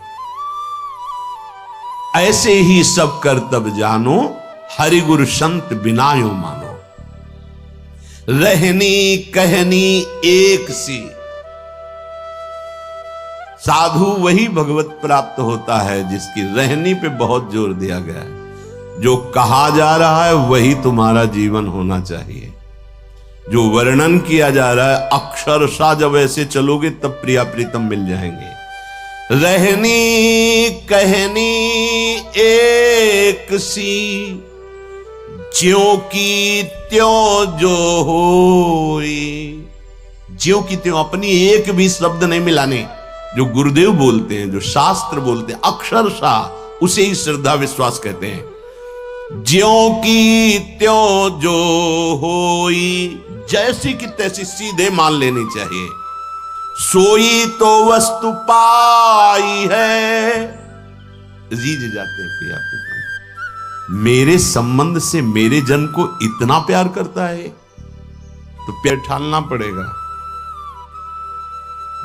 ऐसे ही सब कर तब जानो, हरि गुरु संत बिनायो मानो। रहनी कहनी एक सी। साधु वही भगवत प्राप्त होता है जिसकी रहनी पे बहुत जोर दिया गया है। जो कहा जा रहा है वही तुम्हारा जीवन होना चाहिए। जो वर्णन किया जा रहा है अक्षरशः जब ऐसे चलोगे तब प्रिया प्रीतम मिल जाएंगे। रहनी कहनी एक सी, ज्यों की त्यों जो होई। ज्यों की त्यों, अपनी एक भी शब्द नहीं मिलाने। जो गुरुदेव बोलते हैं, जो शास्त्र बोलते हैं, अक्षरशः उसे ही श्रद्धा विश्वास कहते हैं। ज्यों की त्यों जो होई, जैसी की तैसी सीधे मान लेनी चाहिए। सोई तो वस्तु पाई है। रीझ जाते हैं प्रिया प्रीतम, मेरे संबंध से मेरे जन को इतना प्यार करता है तो प्यार ठालना पड़ेगा।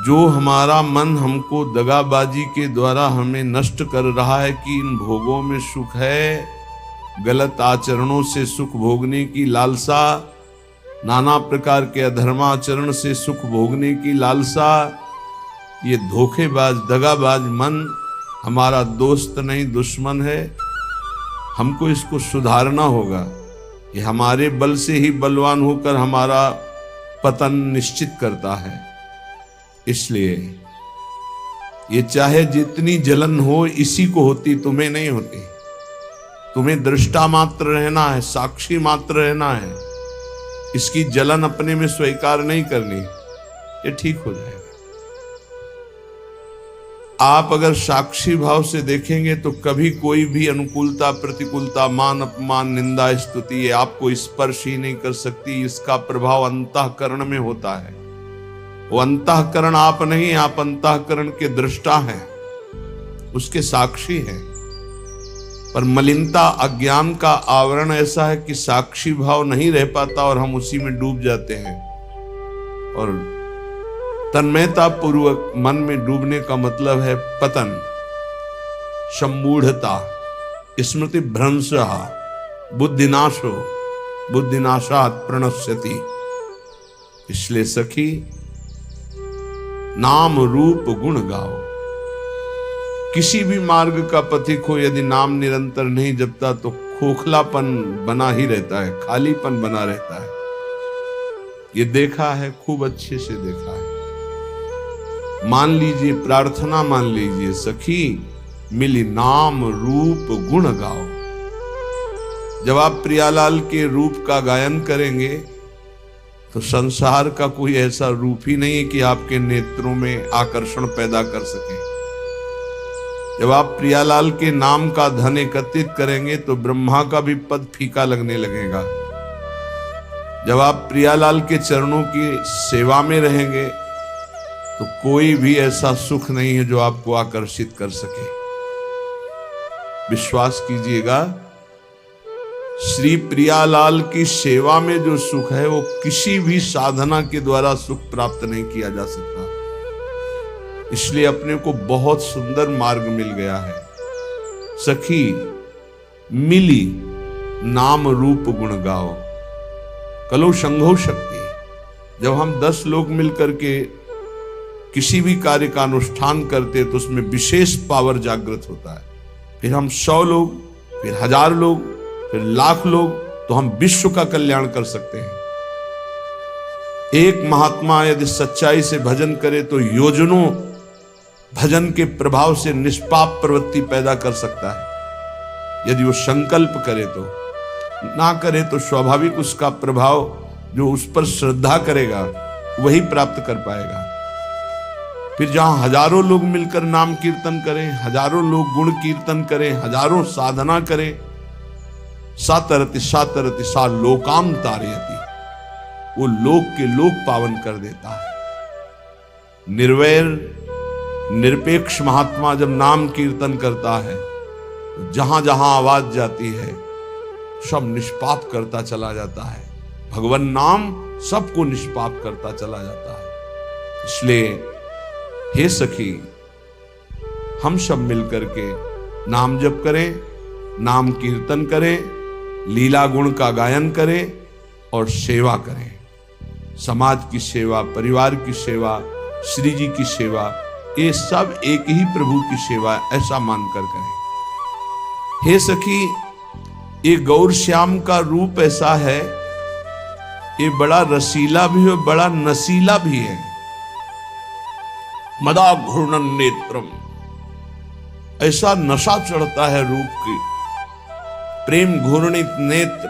जो हमारा मन हमको दगाबाजी के द्वारा हमें नष्ट कर रहा है कि इन भोगों में सुख है, गलत आचरणों से सुख भोगने की लालसा, नाना प्रकार के अधर्माचरण से सुख भोगने की लालसा, ये धोखेबाज दगाबाज मन हमारा दोस्त नहीं दुश्मन है। हमको इसको सुधारना होगा। ये हमारे बल से ही बलवान होकर हमारा पतन निश्चित करता है। इसलिए ये चाहे जितनी जलन हो, इसी को होती, तुम्हें नहीं होती। तुम्हें दृष्टा मात्र रहना है, साक्षी मात्र रहना है। इसकी जलन अपने में स्वीकार नहीं करनी, ये ठीक हो जाएगा। आप अगर साक्षी भाव से देखेंगे तो कभी कोई भी अनुकूलता प्रतिकूलता मान अपमान निंदा स्तुति ये आपको स्पर्श ही नहीं कर सकती। इसका प्रभाव अंतःकरण में होता है। वो अंतःकरण आप नहीं, आप अंतःकरण के दृष्टा हैं, उसके साक्षी हैं। पर मलिनता अज्ञान का आवरण ऐसा है कि साक्षी भाव नहीं रह पाता और हम उसी में डूब जाते हैं। और तन्मयता पूर्वक मन में डूबने का मतलब है पतन, सम्मूढ़ता, स्मृति भ्रंश, बुद्धिनाश हो। बुद्धिनाशात् प्रणश्यति। इसलिए सखी नाम रूप गुण गाओ। किसी भी मार्ग का पथिक हो, यदि नाम निरंतर नहीं जपता तो खोखलापन बना ही रहता है, खालीपन बना रहता है। ये देखा है, खूब अच्छे से देखा है। मान लीजिए, प्रार्थना मान लीजिए, सखी मिली नाम रूप गुण गाओ। जब आप प्रियालाल के रूप का गायन करेंगे तो संसार का कोई ऐसा रूप ही नहीं है कि आपके नेत्रों में आकर्षण पैदा कर सके। जब आप प्रियालाल के नाम का धन एकत्रित करेंगे तो ब्रह्मा का भी पद फीका लगने लगेगा। जब आप प्रियालाल के चरणों की सेवा में रहेंगे तो कोई भी ऐसा सुख नहीं है जो आपको आकर्षित कर सके। विश्वास कीजिएगा, श्री प्रियालाल की सेवा में जो सुख है वो किसी भी साधना के द्वारा सुख प्राप्त नहीं किया जा सकता। इसलिए अपने को बहुत सुंदर मार्ग मिल गया है। सखी मिली नाम रूप गुण गाओ, कलो संघो शक्ति। जब हम 10 लोग मिलकर के किसी भी कार्य का अनुष्ठान करते तो उसमें विशेष पावर जागृत होता है। फिर हम 100 लोग, फिर 1000 लोग, फिर लाख लोग, तो हम विश्व का कल्याण कर सकते हैं। एक महात्मा यदि सच्चाई से भजन करे तो योजनों भजन के प्रभाव से निष्पाप प्रवृत्ति पैदा कर सकता है। यदि वो संकल्प करे तो, ना करे तो स्वाभाविक उसका प्रभाव जो उस पर श्रद्धा करेगा वही प्राप्त कर पाएगा। फिर जहां हजारों लोग मिलकर नाम कीर्तन करें, हजारों लोग गुण कीर्तन करें, हजारों साधना करें, सातरति सातरति सा लोकाम तारयति, वो लोक के लोक पावन कर देता है। निर्वैर निरपेक्ष महात्मा जब नाम कीर्तन करता है तो जहां जहां आवाज जाती है सब निष्पाप करता चला जाता है। भगवान नाम सबको निष्पाप करता चला जाता है। इसलिए हे सखी, हम सब मिलकर के नाम जप करें, नाम कीर्तन करें, लीला गुण का गायन करें और सेवा करें। समाज की सेवा, परिवार की सेवा, श्री जी की सेवा, ये सब एक ही प्रभु की सेवा, ऐसा मानकर करें। हे सखी, ये गौर श्याम का रूप ऐसा है, ये बड़ा रसीला भी है, बड़ा नसीला भी है। मदा घूर्णन नेत्रम, ऐसा नशा चढ़ता है रूप की। प्रेम घूर्णित नेत्र,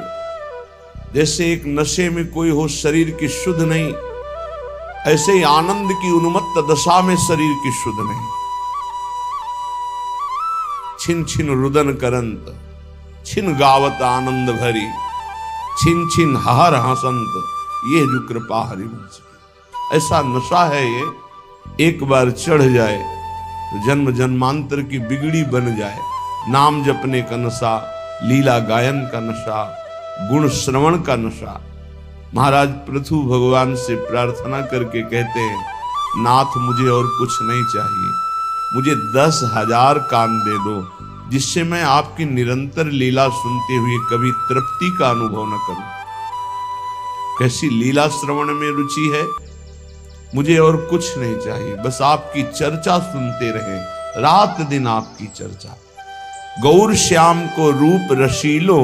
जैसे एक नशे में कोई हो, शरीर की शुद्ध नहीं, ऐसे ही आनंद की उन्मत्त दशा में शरीर की शुद्ध नहीं। छिन छिन रुदन करंत, छिन गावत आनंद भरी, छिन छिन हर हसंत, ये जो कृपा हरिवंश की। ऐसा नशा है ये, एक बार चढ़ जाए तो जन्म जन्मांतर की बिगड़ी बन जाए। नाम जपने का नशा, लीला गायन का नशा, गुण श्रवण का नशा। महाराज पृथु भगवान से प्रार्थना करके कहते हैं, नाथ मुझे और कुछ नहीं चाहिए, मुझे 10,000 कान दे दो, जिससे मैं आपकी निरंतर लीला सुनते हुए कभी तृप्ति का अनुभव न करूं। कैसी लीला श्रवण में रुचि है, मुझे और कुछ नहीं चाहिए, बस आपकी चर्चा सुनते रहे, रात दिन आपकी चर्चा। गौर श्याम को रूप रशीलो,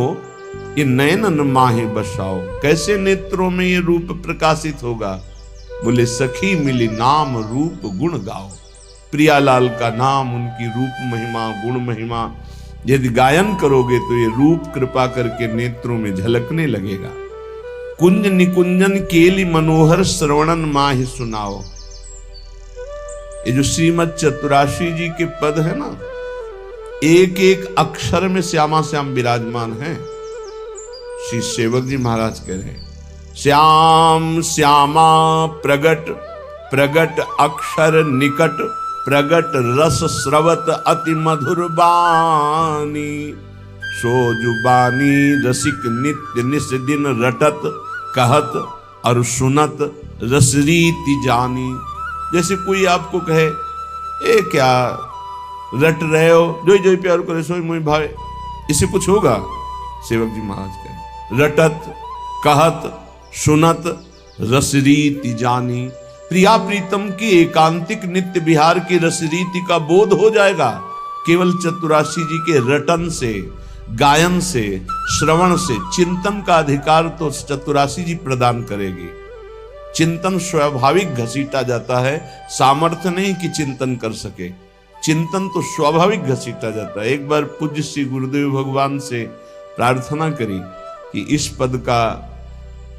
ये नयनन माहे बसाओ। कैसे नेत्रों में ये रूप प्रकाशित होगा? बोले सखी मिली नाम रूप गुण गाओ। प्रियालाल का नाम, उनकी रूप महिमा, गुण महिमा यदि गायन करोगे तो ये रूप कृपा करके नेत्रों में झलकने लगेगा। कुंज निकुंजन केली मनोहर श्रवणन माहि सुनाओ। ये जो श्रीमद चतुराशी जी के पद है ना, एक एक अक्षर में श्यामा श्याम विराजमान है। श्री सेवक जी महाराज कह रहे हैं, श्याम श्यामा प्रगट, प्रगट अक्षर निकट, प्रगट रस स्रवत अति मधुर बानी, सो जुबानी रसिक नित्य निस दिन रटत, कहत और सुनत रसरीति जानी। जैसे कोई आपको कहे, ए क्या रट रहे हो, जो जो प्यार करे सोई मोहि भावे, इससे कुछ होगा? सेवक जी महाराज कहे, रटत कहत सुनत रसरीति जानी। प्रिया प्रीतम की एकांतिक नित्य विहार की रसरीति का बोध हो जाएगा केवल चतुरासी जी के रटन से, गायन से, श्रवण से। चिंतन का अधिकार तो चतुरासी जी प्रदान करेगी। चिंतन स्वाभाविक घसीटा जाता है, सामर्थ्य नहीं कि चिंतन कर सके। चिंतन तो स्वाभाविक घसीटा जाता है। एक बार पूज्य श्री गुरुदेव भगवान से प्रार्थना करी कि इस पद का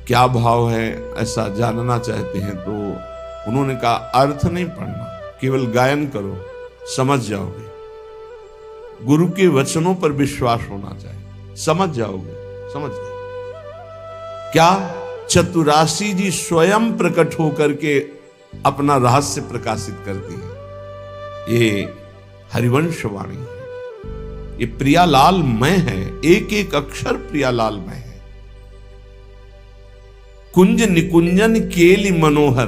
क्या भाव है, ऐसा जानना चाहते हैं। तो उन्होंने कहा अर्थ नहीं पढ़ना, केवल गायन करो, समझ जाओगे। गुरु के वचनों पर विश्वास होना चाहिए, समझ जाओगे। समझ गए क्या? चतुरासी जी स्वयं प्रकट होकर के अपना रहस्य प्रकाशित करती है। ये हरिवंश वाणी है, ये प्रियालाल मय है, एक एक अक्षर प्रियालाल मय है। कुंज निकुंजन केलि मनोहर।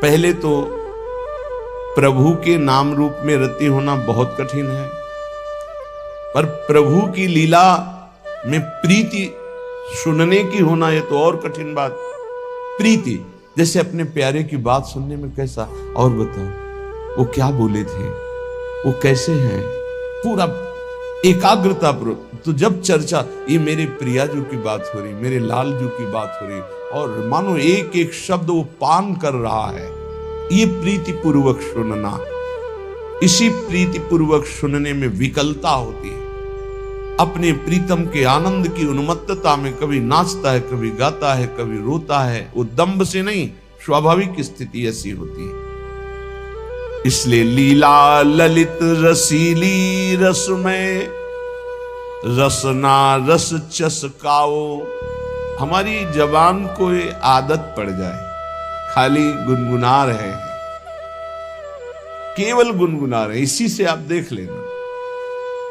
पहले तो प्रभु के नाम रूप में रति होना बहुत कठिन है, पर प्रभु की लीला में प्रीति सुनने की होना ये तो और कठिन बात। प्रीति जैसे अपने प्यारे की बात सुनने में कैसा, और बताओ वो क्या बोले थे, वो कैसे हैं, पूरा एकाग्रता पूर्वक। तो जब चर्चा, ये मेरे प्रिया जी की बात हो रही, मेरे लाल जी की बात हो रही, और मानो एक एक शब्द वो पान कर रहा है, ये प्रीति पूर्वक सुनना। इसी प्रीति पूर्वक सुनने में विकलता होती है। अपने प्रीतम के आनंद की उन्मत्तता में कभी नाचता है, कभी गाता है, कभी रोता है। वो दंभ से नहीं, स्वाभाविक स्थिति ऐसी होती है। इसलिए लीला ललित रसीली रसमय, रसना रस चसकाओ। हमारी जबान को ये आदत पड़ जाए, खाली गुनगुना रहे हैं, केवल गुनगुना रहे हैं। इसी से आप देख लेना,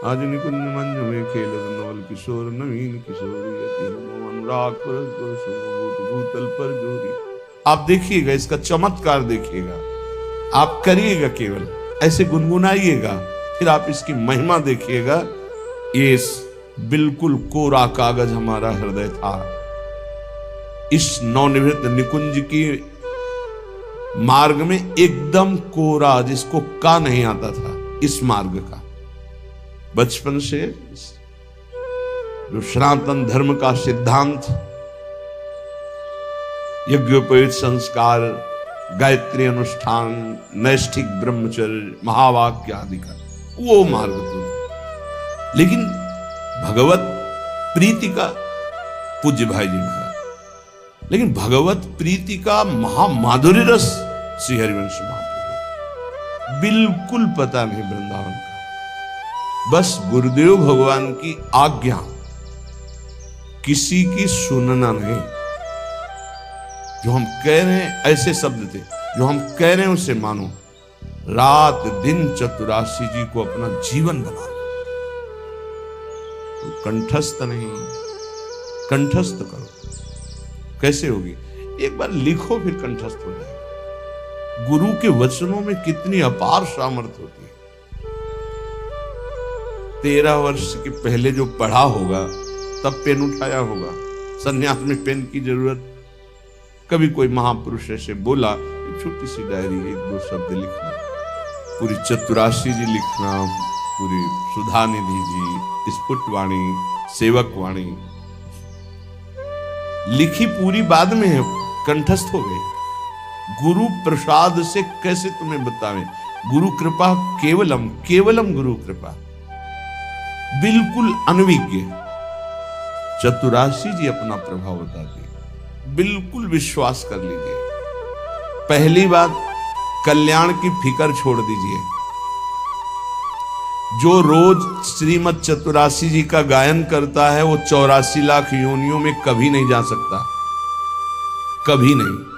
आज निकुंज मंज में खेल नवल किशोर नवीन किशोरी, अनुराग भूतल पर जोरी। आप देखिएगा, इसका चमत्कार देखिएगा, आप करिएगा, केवल ऐसे गुनगुनाइएगा, फिर आप इसकी महिमा देखिएगा। ये बिल्कुल कोरा कागज हमारा हृदय था। इस नवनिवृत्त निकुंज की मार्ग में एकदम कोरा, जिसको का नहीं आता था, इस मार्ग का बचपन से जो सनातन धर्म का सिद्धांत, यज्ञोपवीत संस्कार, गायत्री अनुष्ठान, नैष्ठिक ब्रह्मचर्य, महावाक्य आदि का वो मार्ग तो। लेकिन भगवत प्रीति का, पूज्य भाई जी महाराज, लेकिन भगवत प्रीति का महामाधुर्य रस श्री हरिवंश महाप्रभु बिल्कुल पता नहीं वृंदावन का। बस गुरुदेव भगवान की आज्ञा, किसी की सुनना नहीं। जो हम कह रहे हैं ऐसे शब्द थे, जो हम कह रहे हैं उसे मानो। रात दिन चतुरासी जी को अपना जीवन बना लो। तो कंठस्थ नहीं, कंठस्थ करो। कैसे होगी? एक बार लिखो, फिर कंठस्थ हो जाएगा। गुरु के वचनों में कितनी अपार सामर्थ्य होती है। 13 वर्ष के पहले जो पढ़ा होगा, तब पेन उठाया होगा। संन्यास में पेन की जरूरत, कभी कोई महापुरुष ऐसे बोला, एक छोटी सी डायरी, 1-2 शब्द लिखना, पूरी चतुरासी जी लिखना, पूरी सुधानिधि जी, स्फुटवाणी, सेवक वाणी लिखी पूरी, बाद में है, कंठस्थ हो गए। गुरु प्रसाद से कैसे तुम्हें बतावें? गुरु कृपा केवलम, केवलम गुरु कृपा, बिल्कुल अनविज्ञ। चतुरासी जी अपना प्रभाव बताते, बिल्कुल विश्वास कर लीजिए। पहली बात, कल्याण की फिकर छोड़ दीजिए। जो रोज श्रीमद चतुरासी जी का गायन करता है, वो 84 लाख योनियों में कभी नहीं जा सकता, कभी नहीं।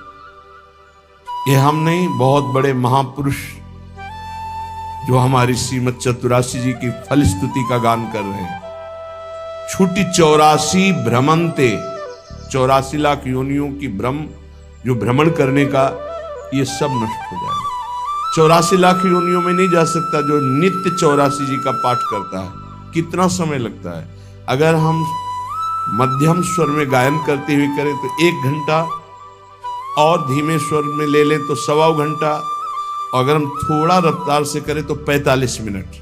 ये हम नहीं, बहुत बड़े महापुरुष जो हमारी श्रीमद चतुरासी जी की फल स्तुति का गान कर रहे हैं। छुटी 84 भ्रमंते, 84 लाख योनियों की भ्रम, जो भ्रमण करने का, ये सब नष्ट हो जाएगा। 84 लाख योनियों में नहीं जा सकता जो नित्य 84 जी का पाठ करता है। कितना समय लगता है? अगर हम मध्यम स्वर में गायन करते हुए करें तो 1 घंटा, और धीमे स्वर में ले लें तो 1.25 घंटा, और अगर हम थोड़ा रफ्तार से करें तो 45 मिनट।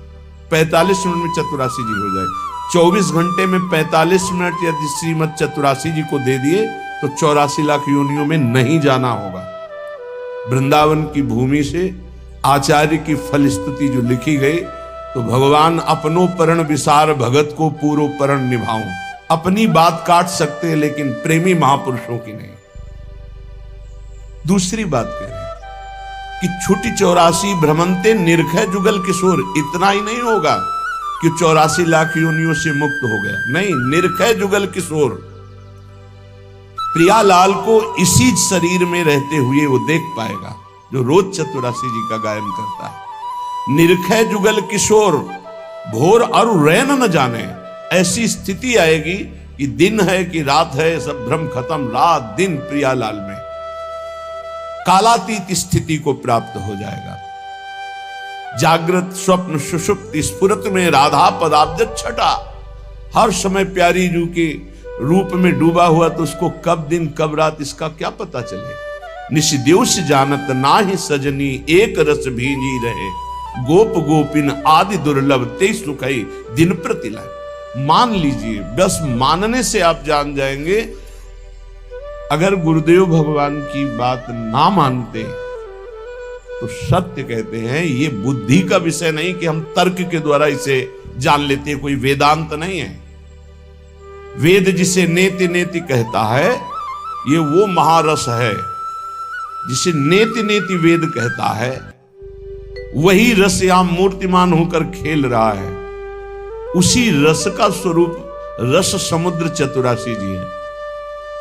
45 मिनट में चतुरासी जी हो जाए। 24 घंटे में 45 मिनट यदि श्रीमद चतुरासी जी को दे दिए तो 84 लाख योनियों में नहीं जाना होगा। वृंदावन की भूमि से आचार्य की फलस्तुति जो लिखी गई, तो भगवान अपनो परण विसार भगत को पूरो परण निभाऊं। अपनी बात काट सकते हैं लेकिन प्रेमी महापुरुषों की नहीं। दूसरी बात कह रहे हैं कि छुटी 84 भ्रमंते निर्खय जुगल किशोर। इतना ही नहीं होगा कि 84 लाख योनियों से मुक्त हो गया, नहीं, निर्खय जुगल किशोर प्रियालाल को इसी शरीर में रहते हुए वो देख पाएगा जो रोज चतुरासी जी का गायन करता है। निर्खय जुगल किशोर भोर और रैन न जाने, ऐसी स्थिति आएगी कि दिन है कि रात है, सब भ्रम खत्म, रात दिन प्रियालाल में कालातीत स्थिति को प्राप्त हो जाएगा। जागृत स्वप्न सुषुप्ति स्फुरत में राधा पदाब्ज छटा, हर समय प्यारी जू के रूप में डूबा हुआ, तो उसको कब दिन कब रात इसका क्या पता चले। निशिदेव से जानत नाहि सजनी एक रस भींजी रहे, गोप गोपिन आदि दुर्लभ ते सुखई दिन प्रतिलय। मान लीजिए, बस मानने से आप जान जाएंगे। अगर गुरुदेव भगवान की बात ना मानते तो सत्य कहते हैं, ये बुद्धि का विषय नहीं कि हम तर्क के द्वारा इसे जान लेते हैं, कोई वेदांत नहीं है। वेद जिसे नेति नेति कहता है, ये वो महारस है जिसे नेति नेति वेद कहता है। वही रस यहां मूर्तिमान होकर खेल रहा है। उसी रस का स्वरूप रस समुद्र चतुरासी जी है।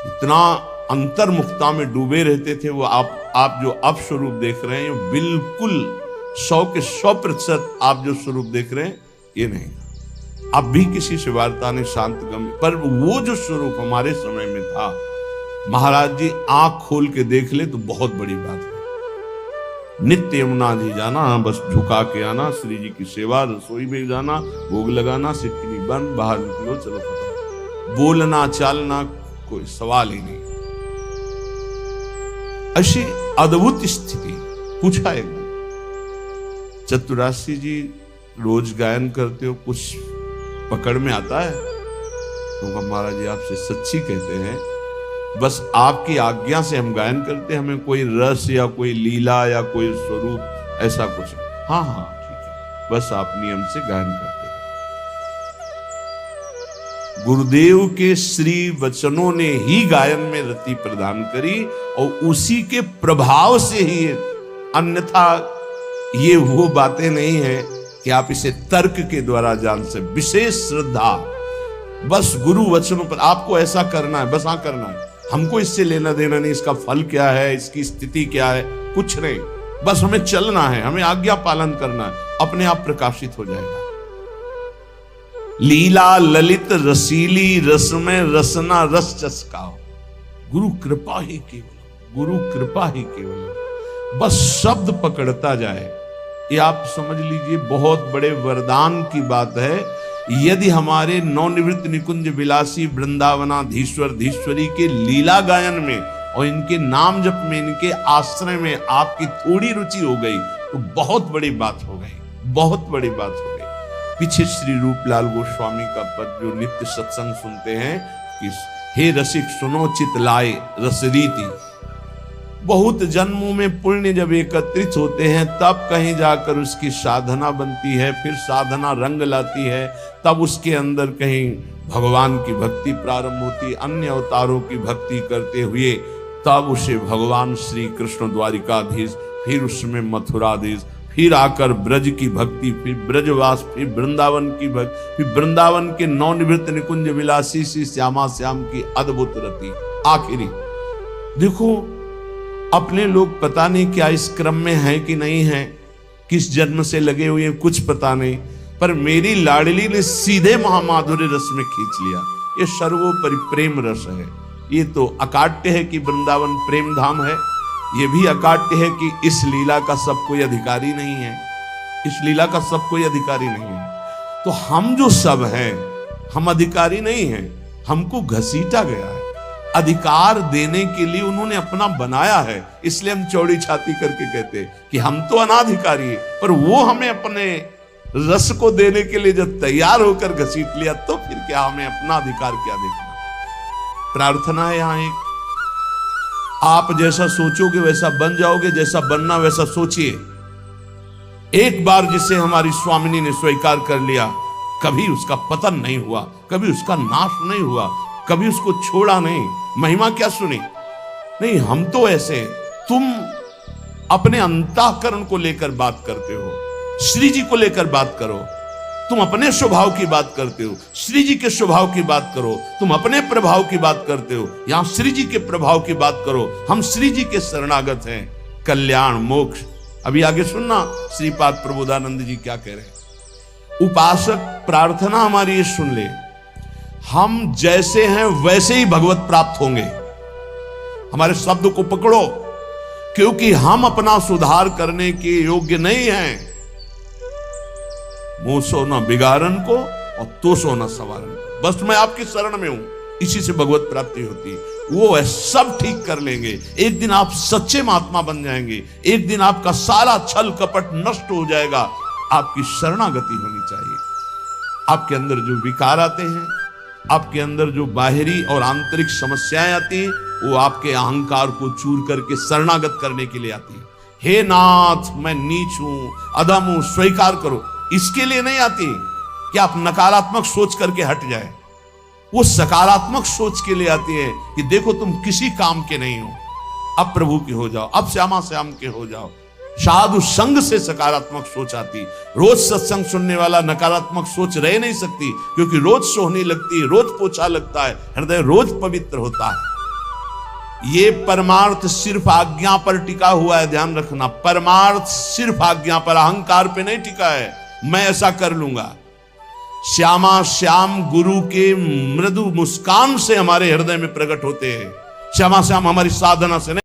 इतना अंतर्मुखता में डूबे रहते थे वो। आप जो अब स्वरूप देख रहे हैं, बिल्कुल 100 के 100% आप जो स्वरूप देख रहे हैं ये नहीं। अब भी किसी से वार्ता नहीं, शांत गम, पर वो जो स्वरूप हमारे समय में था, महाराज जी आंख खोल के देख ले तो बहुत बड़ी बात है। नित्य यमुना जी जाना, बस झुका के आना, श्री जी की सेवा, रसोई में जाना, भोग लगाना, सिक्की बंद, बाहर निकलो, चलो खत्म। बोलना चालना कोई सवाल ही नहीं। ऐसी अद्भुत स्थिति। पूछा एक चतुरासी जी रोज गायन करते हो, कुछ पकड़ में आता है? तो महाराज जी आपसे सच्ची कहते हैं, बस आपकी आज्ञा से हम गायन करते हैं, हमें कोई रस या कोई लीला या कोई स्वरूप ऐसा कुछ। हाँ हाँ ठीक है, बस आप नियम से गायन करते हैं। गुरुदेव के श्री वचनों ने ही गायन में रति प्रदान करी और उसी के प्रभाव से ही, अन्यथा ये वो बातें नहीं है कि आप इसे तर्क के द्वारा जान से। विशेष श्रद्धा, बस गुरु वचनों पर आपको ऐसा करना है, बस हाँ करना है। हमको इससे लेना देना नहीं, इसका फल क्या है, इसकी स्थिति क्या है, कुछ नहीं। बस हमें चलना है, हमें आज्ञा पालन करना है, अपने आप प्रकाशित हो जाएगा। लीला ललित रसीली रस में रसना रस चस्काओ। गुरु कृपा ही केवल, गुरु कृपा ही केवल। बस शब्द पकड़ता जाए, ये आप समझ लीजिए बहुत बड़े वरदान की बात है। यदि हमारे नवनिवृत्त निकुंज विलासी वृंदावनाधीश्वर धीश्वरी के लीला गायन में और इनके नाम जप में, इनके आश्रय में आपकी थोड़ी रुचि हो गई तो बहुत बड़ी बात हो गई, बहुत बड़ी बात हो गई। पीछे श्री रूपलाल गोस्वामी का पद जो नित्य सत्संग सुनते हैं कि हे रसिक सुनो चित लाए रसरीति। बहुत जन्मों में पुण्य जब एकत्रित होते हैं तब कहीं जाकर उसकी साधना बनती है, फिर साधना रंग लाती है, तब उसके अंदर कहीं भगवान की भक्ति प्रारंभ होती है। अन्य अवतारों की भक्ति करते हुए तब उसे भगवान श्री कृष्ण द्वारिकाधीश, फिर उसमें मथुराधीश, फिर आकर ब्रज की भक्ति, फिर ब्रजवास, फिर वृंदावन की भक्ति, फिर वृंदावन के नवनिवृत्त निकुंज विलासी श्री श्यामा श्याम की अद्भुत रति। आखिरी देखो, अपने लोग पता नहीं क्या इस क्रम में है कि नहीं है, किस जन्म से लगे हुए हैं कुछ पता नहीं, पर मेरी लाडली ने सीधे महामाधुर्य रस में खींच लिया। ये सर्वोपरि प्रेम रस है। ये तो अकाट्य है कि वृंदावन प्रेम धाम है, ये भी अकाट्य है कि इस लीला का सब कोई अधिकारी नहीं है, इस लीला का सब कोई अधिकारी नहीं है। तो हम जो सब हैं हम अधिकारी नहीं हैं, हमको घसीटा गया है। अधिकार देने के लिए उन्होंने अपना बनाया है, इसलिए हम चौड़ी छाती करके कहते हैं कि हम तो अनाधिकारी है, पर वो हमें अपने रस को देने के लिए जब तैयार होकर घसीट लिया तो फिर क्या हमें अपना अधिकार क्या देखना। प्रार्थना है यहां एक, आप जैसा सोचोगे वैसा बन जाओगे, जैसा बनना वैसा सोचिए। एक बार जिसे हमारी स्वामिनी ने स्वीकार कर लिया, कभी उसका पतन नहीं हुआ, कभी उसका नाश नहीं हुआ, कभी उसको छोड़ा नहीं। महिमा क्या सुनी? नहीं, हम तो ऐसे, तुम अपने अंतःकरण को लेकर बात करते हो, श्री जी को लेकर बात करो। तुम अपने स्वभाव की बात करते हो, श्री जी के स्वभाव की बात करो। तुम अपने प्रभाव की बात करते हो, यहां श्री जी के प्रभाव की बात करो। हम श्री जी के शरणागत हैं, कल्याण मोक्ष। अभी आगे सुनना श्रीपाद प्रबोधानंद जी क्या कह रहे हैं। उपासक प्रार्थना हमारी ये सुन ले, हम जैसे हैं वैसे ही भगवत प्राप्त होंगे। हमारे शब्द को पकड़ो, क्योंकि हम अपना सुधार करने के योग्य नहीं हैं। मुंह सो न बिगाड़न को और तो सो न सवारन को। बस मैं आपकी शरण में हूं, इसी से भगवत प्राप्ति होती है। वो है, सब ठीक कर लेंगे। एक दिन आप सच्चे महात्मा बन जाएंगे, एक दिन आपका सारा छल कपट नष्ट हो जाएगा। आपकी शरणागति होनी चाहिए। आपके अंदर जो विकार आते हैं, आपके अंदर जो बाहरी और आंतरिक समस्याएं आती हैं, वो आपके अहंकार को चूर करके शरणागत करने के लिए आती है। हे नाथ, मैं नीच हूं, अधम हूं, स्वीकार करो। इसके लिए नहीं आती कि आप नकारात्मक सोच करके हट जाए, वो सकारात्मक सोच के लिए आती है कि देखो तुम किसी काम के नहीं हो, अब प्रभु के हो जाओ, अब श्यामा श्याम के हो जाओ। साधु संग से सकारात्मक सोच आती। रोज सत्संग सुनने वाला नकारात्मक सोच रह नहीं सकती, क्योंकि रोज सोहनी लगती है, रोज पोछा लगता है, हृदय रोज पवित्र होता है। ये परमार्थ सिर्फ आज्ञा पर टिका हुआ है, ध्यान रखना। परमार्थ सिर्फ आज्ञा पर, अहंकार पे नहीं टिका है मैं ऐसा कर लूंगा। श्यामा श्याम गुरु के मृदु मुस्कान से हमारे हृदय में प्रकट होते हैं। श्यामा श्याम हमारी साधना से नहीं।